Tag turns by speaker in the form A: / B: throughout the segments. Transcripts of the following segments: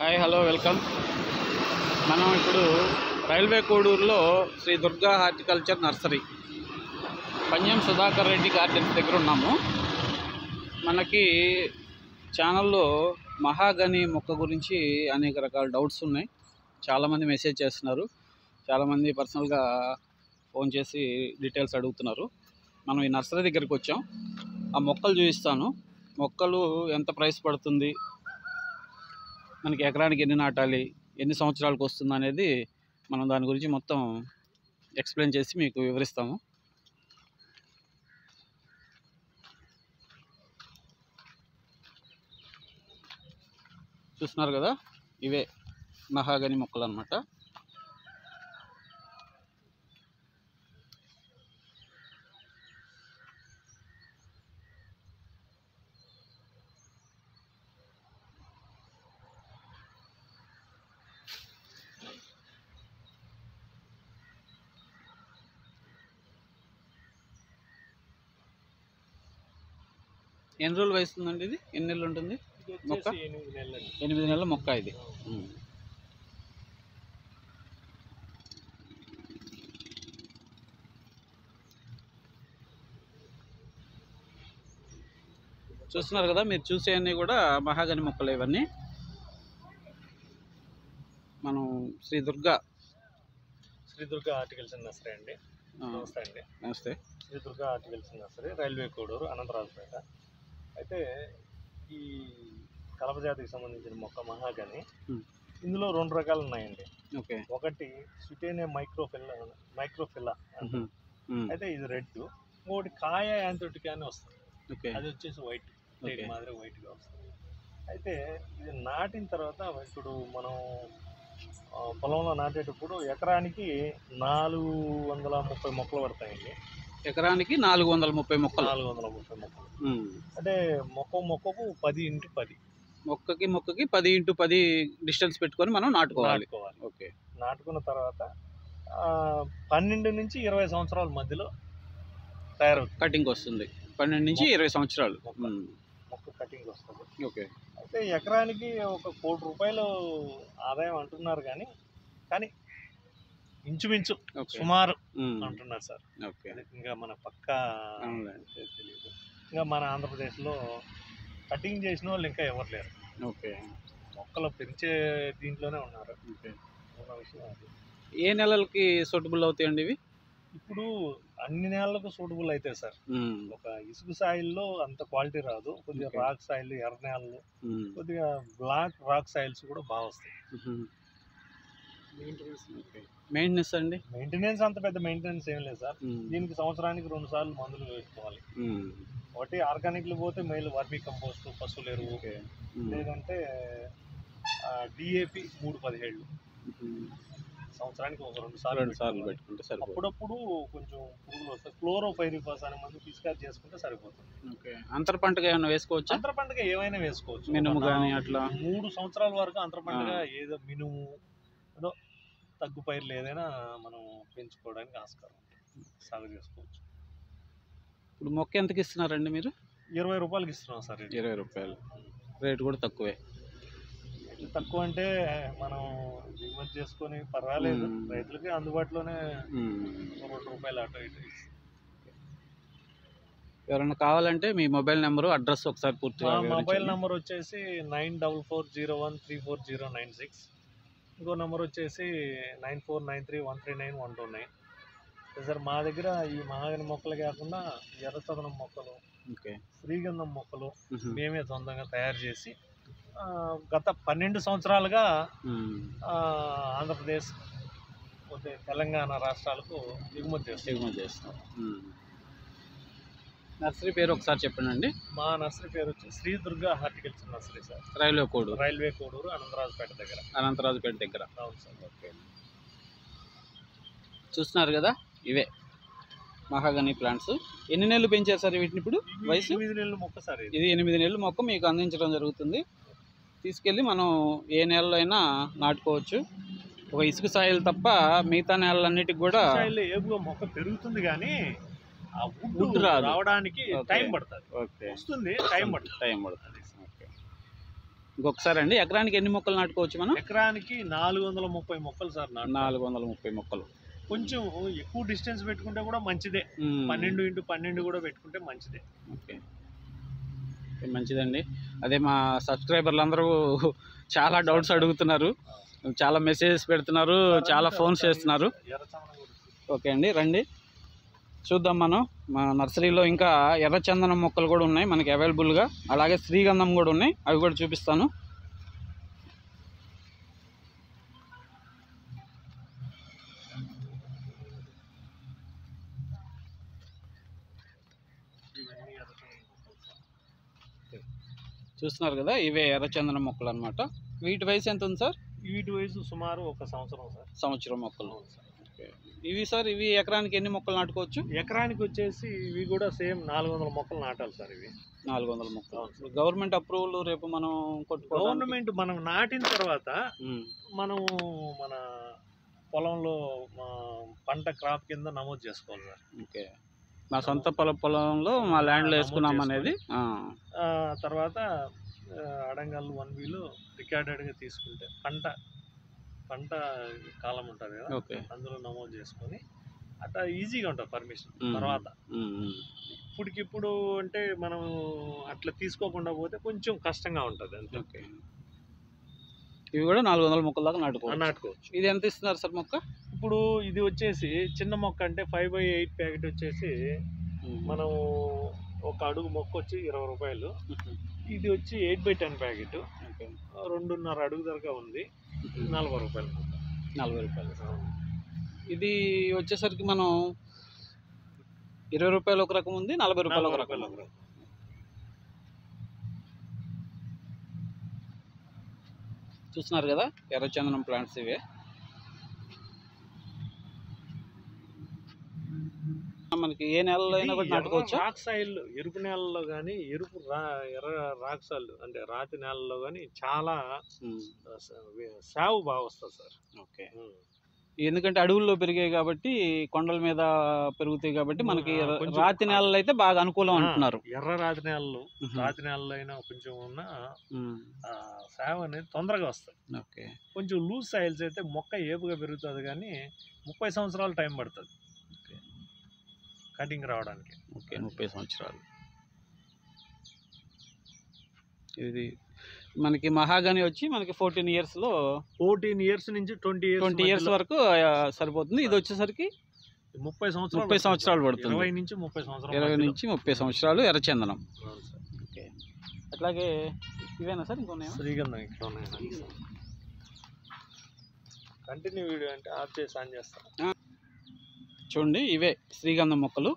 A: Hi hello welcome. మనం ఇప్పుడు Railway కోడూరులో Sri Durga horticulture nursery Panyam Sudhakar Reddy gardens దగ్గర ఉన్నాము. మనకి ఛానల్లో మహాగని మొక్క గురించి అనేక రకాల డౌట్స్ ఉన్నాయి. చాలామంది మెసేజ్ చేస్తున్నారు, చాలామంది పర్సనల్గా ఫోన్ చేసి డీటెయిల్స్ అడుగుతున్నారు. మనం ఈ నర్సరీ దగ్గరికి వచ్చాం. ఆ మొక్కలు చూపిస్తాను. మొక్కలు ఎంత ప్రైస్ పడుతుంది, మనకి ఎకరానికి ఎన్ని నాటాలి, ఎన్ని సంవత్సరాలకు వస్తుంది అనేది మనం దాని గురించి మొత్తం ఎక్స్ప్లెయిన్ చేసి మీకు వివరిస్తాము. చూస్తున్నారు కదా, ఇవే మహాగని మొక్కలు అన్నమాట. ఎన్ని రోజులు వస్తుందండి ఇది? ఎన్ని నెలలు ఉంటుంది మొక్క? 8 నెలల మొక్క ఇది. చూస్తున్నారు కదా, మీరు చూసేవన్నీ కూడా మహాగని మొక్కలు. ఇవన్నీ మనం శ్రీ దుర్గా
B: హార్టికల్చర్ నర్సరీ అండి. నమస్తే అండి.
A: నమస్తే.
B: Shri Durga horticulture nursery, railway Koduru, Anantharajupeta. అయితే ఈ కలప జాతికి సంబంధించిన మొక్క మహాగని, ఇందులో 2 రకాలు ఉన్నాయండి.
A: ఓకే.
B: ఒకటి సుటేనే మైక్రోఫిల్లా అంటారు. అయితే ఇది రెడ్. ఇంకోటి కాయ యాంథోటికా అని వస్తుంది. అది వచ్చేసి వైట్, మాదిరి వైట్గా వస్తుంది. అయితే ఇది నాటిన తర్వాత ఇప్పుడు మనం పొలంలో నాటేటప్పుడు ఎకరానికి 430 మొక్కలు పడతాయండి.
A: ఎకరానికి 430 మొక్కలు.
B: 430 మొక్కలు అంటే మొక్కకు 10x10. మొక్కకి
A: 10x10 డిస్టెన్స్ పెట్టుకొని మనం నాటుకోవాలి.
B: ఓకే. నాటుకున్న తర్వాత 12 నుంచి 20 సంవత్సరాల మధ్యలో తయారవుతుంది, కటింగ్ వస్తుంది. 12 నుంచి 20 సంవత్సరాలు మొక్క కటింగ్ వస్తుంది. ఓకే. అయితే ఎకరానికి ఒక ₹1 కోటి ఆదాయం అంటున్నారు, కానీ ఇంచుమించు సుమారు అంటున్నారు సార్. ఓకే. ఇంకా మన పక్కా తెలియదు. ఇంకా మన ఆంధ్రప్రదేశ్లో కటింగ్ చేసిన వాళ్ళు ఇంకా ఎవరు లేరు. ఓకే. మొక్కలు పెంచే దీంట్లోనే ఉన్నారు. ఓకే. ఉన్న విషయం అది.
A: ఏ నెలలకి సూటబుల్ అవుతాయండి ఇవి?
B: ఇప్పుడు అన్ని నెలలకు సూటబుల్ అయితే సార్. ఒక ఇసుక సాయిల్లో అంత క్వాలిటీ రాదు. కొద్దిగా రాక్ సాయిల్, ఎర్ర నేలలు, కొద్దిగా బ్లాక్ రాక్ సాయిల్స్ కూడా బాగా వస్తాయి.
A: మెయింటెనెన్స్ అండి?
B: మెయింటెనెన్స్ అంత పెద్ద మెయింటెనెన్స్ ఏం లేదు సార్. దీనికి సంవత్సరానికి 2 సార్లు మందులు వేసుకోవాలి. ఒకటి ఆర్గానిక్లు పోతే మెయిల్ వర్మీ కంపోస్ట్, పశువుల ఎరువు, లేదంటే DAP 3-17 సంవత్సరానికి ఒక 2 సార్లు పెట్టుకుంటే సరే. అప్పుడప్పుడు కొంచెం పురుగులు వస్తాయి. క్లోరోఫైరిఫాస్ అనే మందు పిచికారి చేసుకుంటే సరిపోతుంది.
A: ఓకే. అంతర పంటగా ఏమైనా వేసుకోవచ్చు?
B: అంతర పంటగా ఏమైనా వేసుకోవచ్చు.
A: మినుము కానీ అట్లా
B: 3 సంవత్సరాల వరకు అంతర పంటగా ఏదో మినుము, ఏదో తగ్గు పైర్లు ఏదైనా మనం పెంచుకోవడానికి ఆస్కారం ఉంటుంది, సాగు చేసుకోవచ్చు.
A: ఇప్పుడు మొక్క ఎంతకి ఇస్తున్నారండి మీరు?
B: ₹20 ఇస్తున్నాం సార్.
A: ₹20. రేటు కూడా తక్కువే.
B: తక్కువ అంటే మనం దిగుమతి చేసుకొని పర్వాలేదు, రైతులకి అందుబాటులోనే ₹2 అటు ఇటు.
A: ఎవరైనా కావాలంటే మీ మొబైల్ నెంబరు, అడ్రస్ ఒకసారి పూర్తిగా.
B: మొబైల్ నెంబర్ వచ్చేసి 9440134096. ఇంకో నెంబర్ వచ్చేసి 9493139129. సార్ మా దగ్గర ఈ మహాగని మొక్కలు కాకుండా ఎర్రచందనం మొక్కలు, శ్రీగంధం మొక్కలు మేమే సొంతంగా తయారు చేసి గత 12 సంవత్సరాలుగా ఆంధ్రప్రదేశ్, తెలంగాణ రాష్ట్రాలకు దిగుమతి చేస్తాం.
A: నర్సరీ పేరు ఒకసారి చెప్పండి.
B: మా నర్సరీ పేరు వచ్చి Shri Durga horticulture nursery sir.
A: Railway Koduru,
B: Anantharajupeta దగ్గర. అవును సార్.
A: ఓకే. చూస్తున్నారు కదా, ఇవే మహాగని ప్లాంట్స్. ఎన్ని నెలలు పెంచారు సార్ వీటిని? ఇప్పుడు వయసు
B: 8 నెలల మొక్క సార్.
A: ఇది 8 నెలల మొక్క మీకు అందించడం జరుగుతుంది. తీసుకెళ్ళి మనం ఏ నెలలో అయినా నాటుకోవచ్చు. ఒక ఇసుక సాయిల్ తప్ప మిగతా నేలలన్నిటికి కూడా
B: ఏపుగా మొక్క పెరుగుతుంది, కానీ ఆ వుడ్ రావడానికి టైం పడుతుంది. వస్తుంది, టైం పడుతుంది.
A: ఓకే. ఇంకొకసారి అండి, ఎకరానికి ఎన్ని మొక్కలు నాటుకోవచ్చు మనం?
B: ఎకరానికి 430 మొక్కలు సార్.
A: 430 మొక్కలు.
B: కొంచెం ఎక్కువ డిస్టెన్స్ పెట్టుకుంటే కూడా మంచిదే. 12x12 కూడా పెట్టుకుంటే మంచిదే.
A: ఓకే, మంచిదండి. అదే మా సబ్స్క్రైబర్లు అందరూ చాలా డౌట్స్ అడుగుతున్నారు, చాలా మెసేజెస్ పెడుతున్నారు, చాలా ఫోన్స్ చేస్తున్నారు. ఓకే అండి, రండి చూద్దాం. మనం మా నర్సరీలో ఇంకా ఎర్రచందనం మొక్కలు కూడా ఉన్నాయి మనకి అవైలబుల్గా, అలాగే శ్రీగంధం కూడా ఉన్నాయి, అవి కూడా చూపిస్తాను. చూస్తున్నారు కదా, ఇవే ఎర్రచందనం మొక్కలు అనమాట. వీటి వయసు ఎంత ఉంది సార్?
B: వీటి వయసు సుమారు 1 సంవత్సరం సార్.
A: సంవత్సరం మొక్కలు. ఇవి సార్, ఇవి ఎకరానికి ఎన్ని మొక్కలు నాటుకోవచ్చు?
B: ఎకరానికి వచ్చేసి ఇవి కూడా సేమ్ 400 మొక్కలు నాటాలి సార్. ఇవి
A: 400 మొక్కలు. గవర్నమెంట్ అప్రూవల్ రేపు మనం
B: గవర్నమెంట్ మనం నాటిన తర్వాత మనం మన పొలంలో పంట క్రాప్ కింద నమోదు చేసుకోవాలి సార్.
A: ఓకే, మా సొంత పొలంలో మా ల్యాండ్లో వేసుకున్నాం అనేది.
B: తర్వాత అడంగల్ 1Bలో రికార్డెడ్గా తీసుకుంటే పంట కాలం ఉంటుంది కదా,
A: ఓకే,
B: అందులో నమోదు చేసుకొని అట్లా ఈజీగా ఉంటుంది పర్మిషన్. తర్వాత ఇప్పటికిప్పుడు అంటే మనం అట్లా తీసుకోకుండా పోతే కొంచెం కష్టంగా ఉంటుంది అంతే.
A: ఓకే, ఇవి కూడా 400 మొక్కల దాకా నాటుకోవచ్చు. ఇది ఎంత ఇస్తున్నారు సార్ మొక్క?
B: ఇప్పుడు ఇది వచ్చేసి చిన్న మొక్క అంటే 5x8 ప్యాకెట్ వచ్చేసి మనం ఒక అడుగు మొక్క వచ్చి 20 రూపాయలు. ఇది వచ్చి 8x10 ప్యాకెట్ 2.5 అడుగు దాకా ఉంది, 40 రూపాయలు.
A: 40 రూపాయలు. ఇది వచ్చేసరికి మనం 20 రూపాయలు ఒక రకం ఉంది, 40 రూపాయలు ఒక రకం. చూస్తున్నారు కదా ఎర్రచందనం ప్లాంట్స్ ఇవే. మనకి ఏ నెలలో అయినా కూడా నాటుకోవచ్చు.
B: రాక్ సాయిల్, ఎరుపు నేలలో కానీ, ఎర్ర రాక్ సాయిల్ అంటే రాతి నేలలో కానీ చాలా సాగు బాగా వస్తుంది సార్.
A: ఓకే, ఎందుకంటే అడవుల్లో పెరిగాయి కాబట్టి, కొండల మీద పెరుగుతాయి కాబట్టి మనకి రాతి నేలలు అయితే బాగా అనుకూలం అంటున్నారు.
B: ఎర్ర రాతి నేలలో అయినా కొంచెం ఉన్న సాగు అనేది తొందరగా వస్తుంది.
A: ఓకే, కొంచెం
B: లూజ్ సాయిల్స్ అయితే మొక్క ఏపుగా పెరుగుతుంది కానీ 30 సంవత్సరాలు టైం పడుతుంది కటింగ్ రావడానికి.
A: ఓకే, 30 సంవత్సరాలు. ఇది మనకి మహాగని వచ్చి మనకి 14 ఇయర్స్లో
B: 14 ఇయర్స్ నుంచి 20
A: ఇయర్స్ వరకు సరిపోతుంది. ఇది వచ్చేసరికి 30 సంవత్సరాలు పడుతుంది.
B: 20 నుంచి 30 సంవత్సరాలు.
A: 20 నుంచి 30 సంవత్సరాలు ఎర్రచందనం. ఓకే, అట్లాగే ఇవేనా సార్ ఇంకొన్నాయా?
B: శ్రీగంధం ఇక్కడ ఉన్నాయి. కంటిన్యూ వీడియో అంటే ఆఫ్ చేసి ఆన్ చేస్తాను.
A: చూడండి, ఇవే శ్రీగంధం మొక్కలు,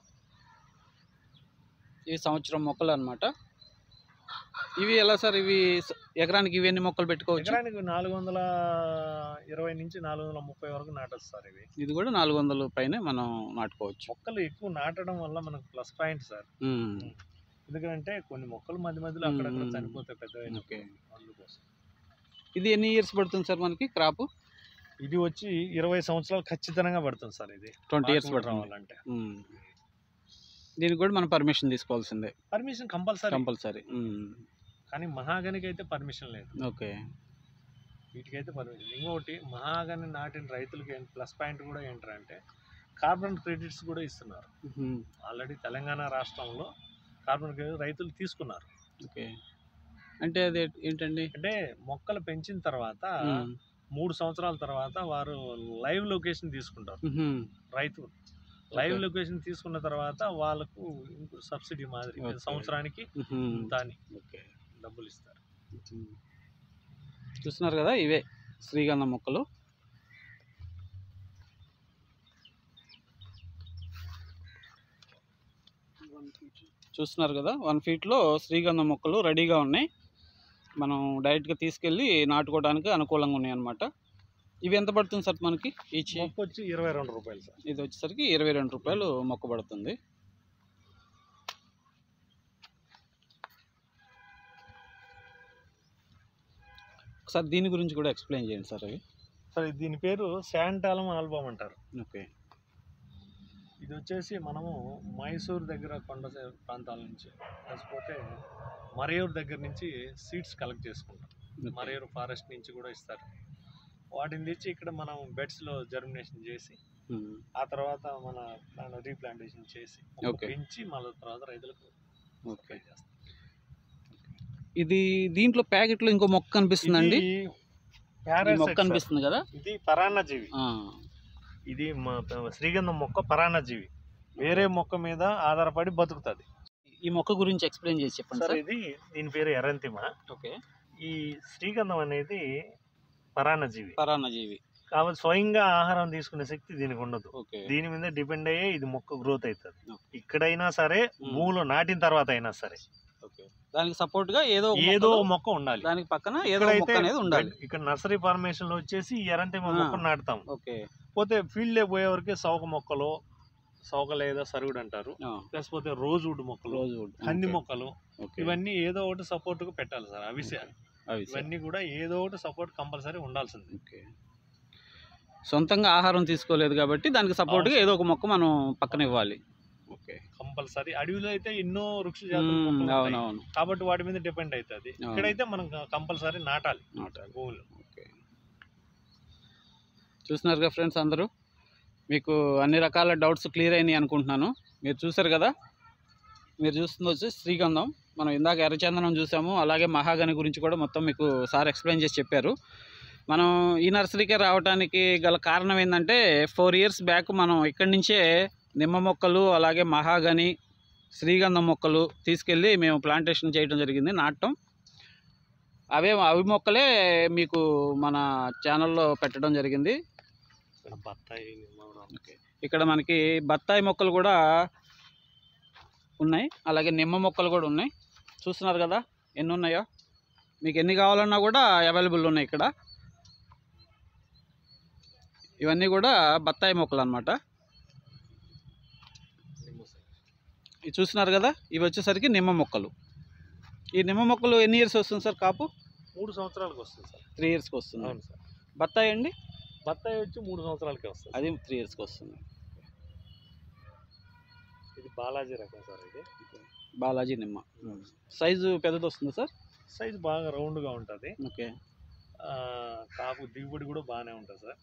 A: ఇవి సంవత్సరం మొక్కలు అన్నమాట. ఇవి ఎలా సార్? ఇవి ఎకరానికి ఇవి ఎన్ని మొక్కలు పెట్టుకోవచ్చు?
B: ఎకరానికి 420 నుంచి 430 వరకు నాటచ్చు సార్.
A: ఇది కూడా 400 పైన మనం నాటుకోవచ్చు.
B: మొక్కలు ఎక్కువ నాటడం వల్ల మనకు ప్లస్ పాయింట్ సార్. ఎందుకంటే కొన్ని మొక్కలు మధ్యలో అక్కడక్కడ చనిపోతాయి పెద్దగా.
A: ఓకే, అందుకోసం. ఇది ఎన్ని ఇయర్స్ పడుతుంది సార్ మనకి క్రాప్?
B: ఇది వచ్చి 20 సంవత్సరాలు ఖచ్చితంగా పడుతుంది సార్. ఇది
A: 20 ఇయర్స్ పడుతుంది. దీనికి కూడా మనం పర్మిషన్ తీసుకోవాల్సిందే.
B: Permission compulsory. కానీ మహాగనికి అయితే పర్మిషన్ లేదు.
A: ఓకే,
B: వీటికైతే పర్మిషన్. ఇంకొకటి మహాగని నాటిన రైతులకి ప్లస్ పాయింట్ కూడా ఏంటంటే కార్బన్ క్రెడిట్స్ కూడా ఇస్తున్నారు. ఆల్రెడీ తెలంగాణ రాష్ట్రంలో కార్బన్ క్రెడిట్ రైతులు తీసుకున్నారు.
A: ఓకే, అంటే అది ఏంటండి?
B: అంటే మొక్కలు పెంచిన తర్వాత 3 సంవత్సరాల తర్వాత వారు లైవ్ లొకేషన్ తీసుకుంటారు. రైతు లైవ్ లొకేషన్ తీసుకున్న తర్వాత వాళ్ళకు సబ్సిడీ మాదిరి సంవత్సరానికి దాని డబ్బులు ఇస్తారు.
A: చూస్తున్నారు కదా, ఇవే శ్రీగంధం మొక్కలు. చూస్తున్నారు కదా, 1 ఫీట్లో శ్రీగంధం మొక్కలు రెడీగా ఉన్నాయి. మనం డైరెక్ట్గా తీసుకెళ్ళి నాటుకోవడానికి అనుకూలంగా ఉన్నాయి అన్నమాట. ఇవి ఎంత పడుతుంది సార్ మనకి? ఈచ్
B: మొక్క వచ్చి 22 రూపాయలు సార్.
A: ఇది వచ్చేసరికి 22 రూపాయలు మొక్క పడుతుంది. ఒకసారి దీని గురించి కూడా ఎక్స్ప్లెయిన్ చేయండి సార్. అవి
B: సార్, దీని పేరు శాంటాలం ఆల్బమ్ అంటారు.
A: ఓకే,
B: ఇది వచ్చేసి మనము మైసూర్ దగ్గర కొండ ప్రాంతాల నుంచి లేకపోతే మరయూర్ దగ్గర నుంచి సీడ్స్ కలెక్ట్ చేసుకుంటాం. మరేరు ఫారెస్ట్ నుంచి కూడా ఇస్తారు. వాటిని తెచ్చి ఇక్కడ మనం బెడ్స్లో జర్మినేషన్ చేసి ఆ తర్వాత మన రీప్లాంటేషన్ చేసి పెంచి మళ్ళీ తర్వాత రైతులకు చేస్తాం.
A: ఇది దీంట్లో ప్యాకెట్లో ఇంకో మొక్క కనిపిస్తుందండి, మొక్క కనిపిస్తుంది కదా,
B: ఇది పరాన్నజీవి. ఇది శ్రీగంధం మొక్క పరాన్నజీవి, వేరే మొక్క మీద ఆధారపడి బతుకుతుంది.
A: ఈ మొక్క గురించి ఎక్స్ప్లెయిన్ చేసి చెప్పండి సార్.
B: ఇది దీని పేరు ఎర్రంతిమ.
A: ఓకే.
B: ఈ శ్రీగంధం అనేది పరాన్నజీవి కాబట్టి స్వయంగా ఆహారం తీసుకునే శక్తి దీనికి ఉండదు. దీని మీద డిపెండ్ అయ్యే ఇది మొక్క గ్రోత్ అవుతుంది. ఇక్కడైనా సరే భూమిలో నాటిన తర్వాత అయినా సరే
A: దానికి సపోర్ట్ గా ఏదో మొక్క ఉండాలి, దానికి పక్కన ఏదో మొక్క అనేది ఉండాలి.
B: ఇక్కడ నర్సరీ ఫార్మేషన్ లో వచ్చేసి ఎర్రంతిమ మొక్క నాటుతాం. పోతే ఫీల్డ్ పోయే వరకే సౌక లేదా సరుగుడు అంటారు, లేకపోతే రోజ్వుడ్ మొక్కలు, కంది మొక్కలు, ఇవన్నీ ఏదో ఒకటి సపోర్ట్ గా పెట్టాలి సార్. ఇవన్నీ కూడా ఏదో ఒకటి సపోర్ట్ కంపల్సరీ ఉండాల్సింది.
A: సొంతంగా ఆహారం తీసుకోలేదు కాబట్టి దానికి సపోర్ట్ గా ఏదో ఒక మొక్క మనం పక్కన ఇవ్వాలి.
B: కంపల్సరీ అడవిలో అయితే ఎన్నో వృక్ష జాతులు కాబట్టి వాటి మీద డిపెండ్ అవుతుంది. ఇక్కడైతే మనం కంపల్సరీ నాటాలి భూమిలో.
A: చూస్తున్నారుగా ఫ్రెండ్స్, అందరూ మీకు అన్ని రకాల డౌట్స్ క్లియర్ అయినాయి అనుకుంటున్నాను. మీరు చూసారు కదా, మీరు చూస్తుంది వచ్చి శ్రీగంధం. మనం ఇందాక ఎర్రచందనం చూసాము, అలాగే మహాగని గురించి కూడా మొత్తం మీకు సార్ ఎక్స్ప్లెయిన్ చేసి చెప్పారు. మనం ఈ నర్సరీకే రావడానికి గల కారణం ఏంటంటే 4 years బ్యాక్ మనం ఇక్కడి నుంచే నిమ్మ మొక్కలు, అలాగే మహాగని, శ్రీగంధం మొక్కలు తీసుకెళ్ళి మేము ప్లాంటేషన్ చేయడం జరిగింది, నాటడం. అవి మొక్కలే మీకు మన ఛానల్లో పెట్టడం జరిగింది. ఇక్కడ మనకి బత్తాయి మొక్కలు కూడా ఉన్నాయి, అలాగే నిమ్మ మొక్కలు కూడా ఉన్నాయి. చూస్తున్నారు కదా ఎన్ని ఉన్నాయో, మీకు ఎన్ని కావాలన్నా కూడా అవైలబుల్ ఉన్నాయి ఇక్కడ. ఇవన్నీ కూడా బత్తాయి మొక్కలు అన్నమాట. ఇవి చూస్తున్నారు కదా, ఇవి వచ్చేసరికి నిమ్మ మొక్కలు. ఈ నిమ్మ మొక్కలు ఎన్ని ఇయర్స్ వస్తుంది సార్ కాపు?
B: 3 సంవత్సరాలకు వస్తుంది సార్.
A: 3 yearsకి వస్తుంది. అవును సార్. బత్తాయి అండి?
B: బత్తాయి వచ్చి 3 సంవత్సరాలకే వస్తుంది,
A: అది 3 yearsకి వస్తుంది.
B: ఇది బాలాజీ రకం సార్. ఇది
A: బాలాజీ నిమ్మ. సైజు పెద్దది వస్తుంది సార్?
B: సైజు బాగా రౌండ్గా ఉంటుంది.
A: ఓకే.
B: కాపు దిగుబడి కూడా బాగానే ఉంటుంది సార్.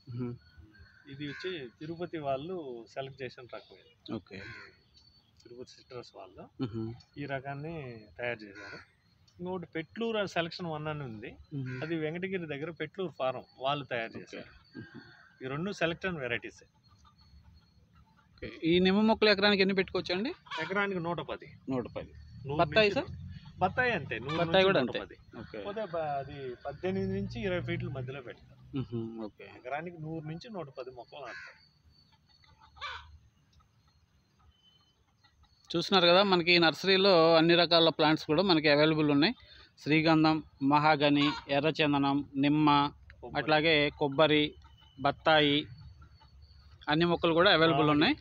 B: ఇది వచ్చి తిరుపతి వాళ్ళు సెలెక్ట్ చేసిన రకం.
A: ఓకే.
B: తిరుపతి సిట్రస్ వాళ్ళు ఈ రకాన్ని తయారు చేశారు. ఇంకొకటి పెట్లూరు సెలక్షన్ 1 అని ఉంది, అది వెంకటగిరి దగ్గర పెట్లూరు ఫారం వాళ్ళు తయారు చేశారు. ఈ 2 సెలెక్టెడ్ వెరైటీస్.
A: ఈ నిమ్మ మొక్కలు ఎకరానికి ఎన్ని పెట్టుకోవచ్చు అండి?
B: ఎకరానికి 110.
A: 110. బత్తాయి సార్?
B: బత్తాయి అంతే,
A: బత్తాయి కూడా అంతే.
B: పోతే అది 18 నుంచి 20 ఫీట్ల మధ్యలో పెడతారు.
A: ఓకే.
B: ఎకరానికి 100 నుంచి 110 మొక్కలు నాటుతారు.
A: చూస్తున్నారు కదా, మనకి నర్సరీలో అన్ని రకాల ప్లాంట్స్ కూడా మనకి అవైలబుల్ ఉన్నాయి. శ్రీగంధం, మహాగని, ఎర్రచందనం, నిమ్మ, అట్లాగే కొబ్బరి, బత్తాయి, అన్ని మొక్కలు కూడా అవైలబుల్ ఉన్నాయి.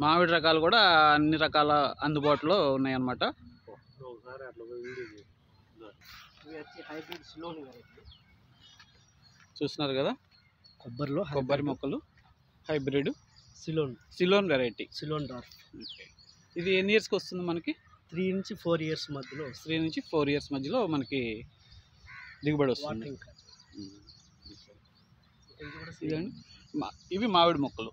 A: మామిడి రకాలు కూడా అన్ని రకాల అందుబాటులో ఉన్నాయి అన్నమాట. చూస్తున్నారు కదా, కొబ్బరి మొక్కలు hybrid Ceylon variety, Ceylon dark. ఇది ఎన్ని ఇయర్స్కి వస్తుంది మనకి?
C: 3 నుంచి 4 years మధ్యలో.
A: 3 నుంచి 4 years మధ్యలో మనకి దిగుబడి వస్తుంది. ఇవి మామిడి మొక్కలు.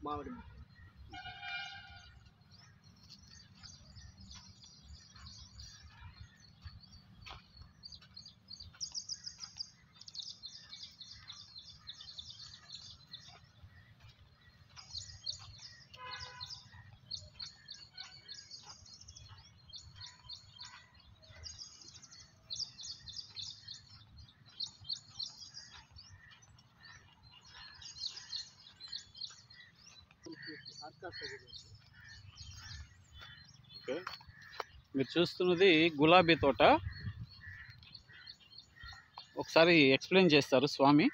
A: ఓకే. మీరు చూస్తున్నది గులాబీ తోట. ఒకసారి ఎక్స్ప్లెయిన్ చేస్తారు స్వామి.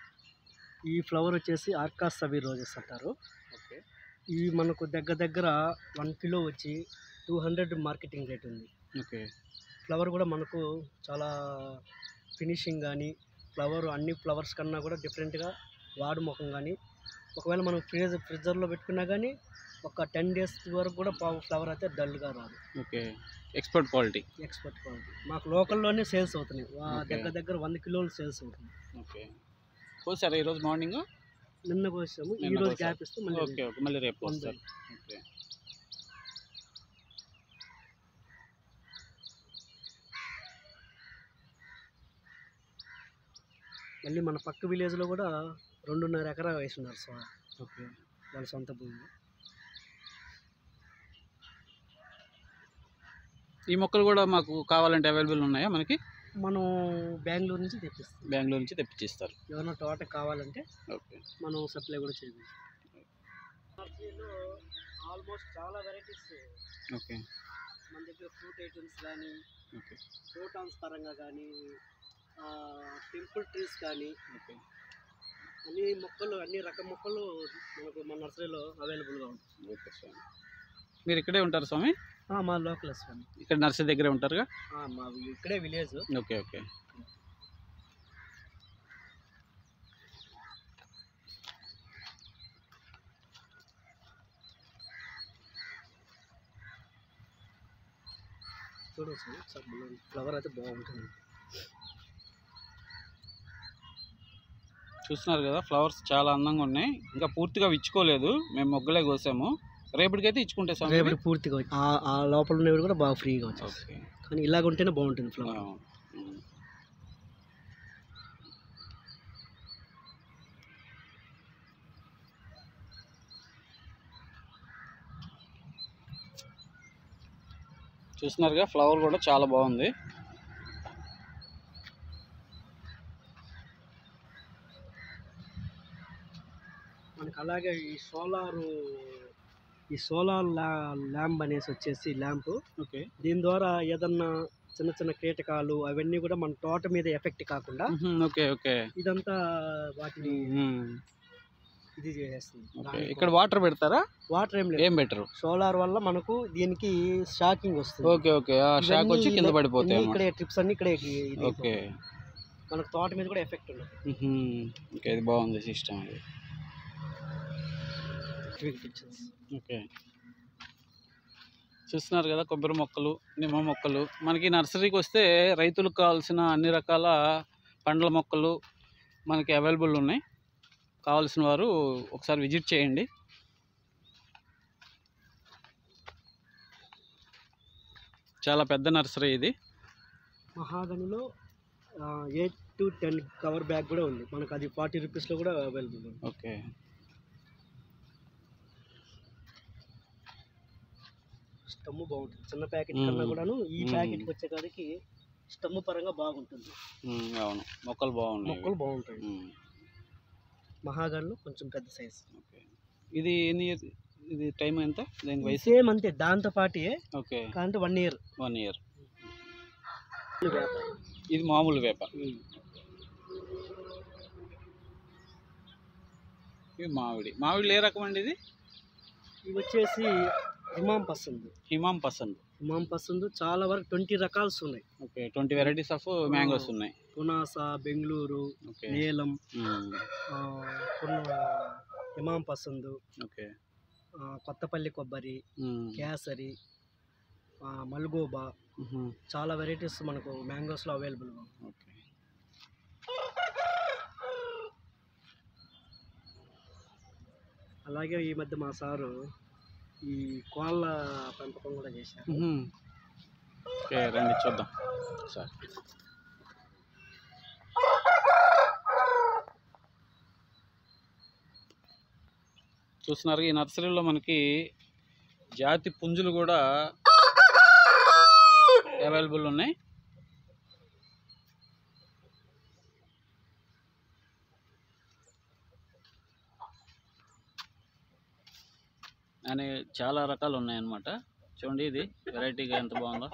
C: ఈ ఫ్లవర్ వచ్చేసి ఆర్కాస్ సబీ రోజెస్ అంటారు.
A: ఓకే.
C: ఇవి మనకు దగ్గర 1 kilo వచ్చి 200 మార్కెటింగ్ రేట్ ఉంది.
A: ఓకే.
C: ఫ్లవర్ కూడా మనకు చాలా ఫినిషింగ్ కానీ ఫ్లవర్ అన్ని ఫ్లవర్స్ కన్నా కూడా డిఫరెంట్గా వాడు ముఖం కానీ ఒకవేళ మనం ఫ్రిడ్జర్లో పెట్టుకున్నా కానీ ఒక 10 days వరకు కూడా ఫ్లవర్ అయితే డల్గా రాదు.
A: Okay, export quality.
C: Export quality మాకు లోకల్లోనే సేల్స్ అవుతున్నాయి.
A: Okay.
C: దగ్గర 100 కిలోలు సేల్స్ అవుతుంది.
A: ఓకే, కోసారా ఈరోజు మార్నింగ్?
C: నిన్న కోసాము, ఈ
A: నిన్న
C: రోజు
A: కోసారు.
C: గ్యాప్ ఇస్తే మళ్ళీ
A: ఓకే ఓకే, మళ్ళీ రేపు వస్తారు. ఓకే,
C: మళ్ళీ మన పక్క విలేజ్లో కూడా 2.5 ఎకరా వేస్తున్నారు సో
A: ఓకే.
C: వాళ్ళ సొంత భూమి.
A: ఈ మొక్కలు కూడా మాకు కావాలంటే అవైలబుల్ ఉన్నాయా మనకి?
C: మనం బెంగళూరు నుంచి తెప్పిస్తాం.
A: బెంగళూరు నుంచి తెప్పించిస్తారు.
C: ఏమైనా తోట కావాలంటే
A: ఓకే
C: మనం సప్లై కూడా చేయవచ్చు. నర్సరీలో ఆల్మోస్ట్ చాలా వెరైటీస్
A: ఓకే
C: మన దగ్గర ఫ్రూట్ ఐటమ్స్ కానీ,
A: ఓకే
C: క్రోటాన్స్ పరంగా కానీ, టెంపుల్ ట్రీస్ కానీ,
A: ఓకే.
C: అన్ని మొక్కలు, అన్ని రకం మొక్కలు మనకు మన నర్సరీలో అవైలబుల్గా ఉంటాయి.
A: ఓకే స్వామి, మీరు ఇక్కడే ఉంటారు స్వామి?
C: మా లోకల్ స్వామి,
A: ఇక్కడ నర్సరీ దగ్గరే ఉంటారుగా?
C: మా ఇక్కడే విలేజ్.
A: Okay okay.
C: చూడవచ్చు ఫ్లవర్ అయితే బాగుంటుంది.
A: చూస్తున్నారు కదా, ఫ్లవర్స్ చాలా అందంగా ఉన్నాయి. ఇంకా పూర్తిగా విచ్చుకోలేదు, మేము మొగ్గలే కోసాము. రేపటికైతే ఇచ్చుకుంటే స్వామి
C: రేపటి పూర్తిగా ఆ లోపల ఉన్నవి కూడా బాగా ఫ్రీగా వచ్చాయి.
A: ఓకే.
C: కానీ ఇలాగ ఉంటేనే బాగుంటుంది ఫ్లవర్.
A: చూస్తున్నారుగా, ఫ్లవర్ కూడా చాలా బాగుంది.
C: మనకి అలాగే ఈ సోలార్ ల్యాంప్ అనేసి వచ్చేసి ల్యాంప్.
A: ఓకే.
C: దీని ద్వారా ఏదన్నా చిన్న చిన్న కీటకాలు అవన్నీ కూడా మన తోట మీద ఎఫెక్ట్ కాకుండా
A: ఓకే ఓకే,
C: ఇదంతా వాటిని ఇది చేసేస్తుంది.
A: ఇక్కడ వాటర్ పెడతారా?
C: వాటర్ ఏం
A: బెటర్?
C: సోలార్ వల్ల మనకు దీనికి షాకింగ్ వస్తుంది.
A: ఓకే ఓకే, ఆ షాక్ వచ్చి కింద పడిపోతాయి.
C: ఇక్కడే ట్రిప్స్ అన్ని ఇక్కడే.
A: ఓకే,
C: మనకు తోట మీద కూడా ఎఫెక్ట్ ఉండదు.
A: ఓకే, ఇది బాగుంది సిస్టమ్ ఇది. ఓకే, చూస్తున్నారు కదా, కొబ్బరి మొక్కలు, నిమ్మ మొక్కలు. మనకి నర్సరీకి వస్తే రైతులకు కావాల్సిన అన్ని రకాల పండ్ల మొక్కలు మనకి అవైలబుల్ ఉన్నాయి. కావాల్సిన వారు ఒకసారి విజిట్ చేయండి. చాలా పెద్ద నర్సరీ ఇది.
C: మహాగనిలో 8 to 10 కవర్ బ్యాగ్ కూడా ఉంది మనకు, అది 40 రూపీస్లో కూడా అవైలబుల్ ఉంది.
A: ఓకే,
C: స్టమ్ బాగుంటుంది. చిన్న ప్యాకెట్ కన్నా కూడాను ఈ ప్యాకెట్కి వచ్చే కాడికి స్టమ్ పరంగా బాగుంటుంది.
A: అవును, మొక్కలు
C: బాగుంటాయి. మహాగన్లో కొంచెం పెద్ద సైజ్.
A: ఓకే, ఇది ఇది టైం ఎంత? దీని వయసు
C: సేమ్ అంతే, దాంతో పాటే.
A: ఓకే,
C: అంటే 1 year.
A: 1 year. ఇది మామూలు వేప. ఇది మామిడి ఏ రకం అండి ఇది?
C: ఇవి వచ్చేసి హిమాం పసంద్. చాలా వరకు 20 రకాల్స్ ఉన్నాయి.
A: ఓకే, 20 వెరైటీస్ ఆఫ్ మ్యాంగోస్ ఉన్నాయి.
C: పునాస, బెంగళూరు, నీలం, హిమాం పసంద్,
A: ఓకే,
C: కొత్తపల్లి కొబ్బరి, కేసరి, మల్గోబా, చాలా వెరైటీస్ మనకు మ్యాంగోస్లో అవైలబుల్గా.
A: ఓకే,
C: అలాగే ఈ మధ్య మా సారు ఈ కోళ్ళ పెంపకం కూడా చేశారు.
A: ఓకే, రండి చూద్దాం సార్. చూస్తున్నారు, ఈ నర్సరీలో మనకి జాతి పుంజులు కూడా అవైలబుల్ ఉన్నాయి. అని చాలా రకాలు ఉన్నాయన్నమాట. చూడండి, ఇది వెరైటీగా ఎంత బాగుందో.